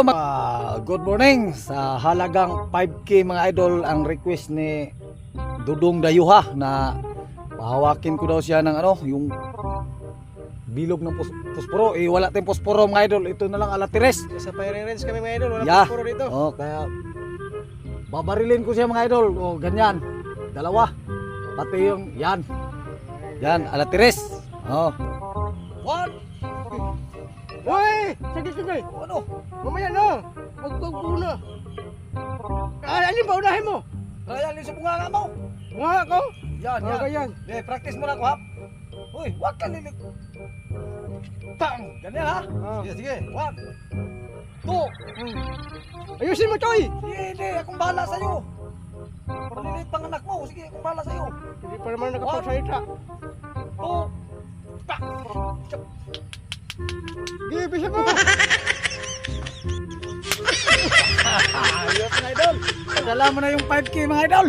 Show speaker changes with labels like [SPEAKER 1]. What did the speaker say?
[SPEAKER 1] Good morning. Sa halagang 5K mga idol ang request ni Dudong Dayuha na pahawakin ko daw siya ng yung bilog ng posporo. Wala tayong posporo mga idol. Ito na lang alatires.
[SPEAKER 2] Sa fire range kami mga idol, wala posporo dito.
[SPEAKER 1] Kaya babarilin ko siya mga idol. Ganyan. Dalawa. Pati yung yan. Yan, alatires. One.
[SPEAKER 2] Hoy! Sige.
[SPEAKER 1] Ano?
[SPEAKER 2] Mamaya na. Magpagpuna. Alin ba unahin mo?
[SPEAKER 1] Kaya alin sa bunga nga mo.
[SPEAKER 2] Bunga ko?
[SPEAKER 1] Yan.
[SPEAKER 2] Yan.
[SPEAKER 1] Practice mo na ko ha. Uy, wag ka lilig. Tang! Ganyan ha? Sige. 1, 2.
[SPEAKER 2] Ayusin mo, Choy!
[SPEAKER 1] Hindi. Akong bahala sa'yo. Maliliit pang anak mo. Sige, akong bahala sa'yo.
[SPEAKER 2] Hindi pa naman nakapagsalita.
[SPEAKER 1] 2. Tak!
[SPEAKER 2] Sige, bisa mo!
[SPEAKER 1] Ayos mga idol. Padala mo na yung 5K mga idol.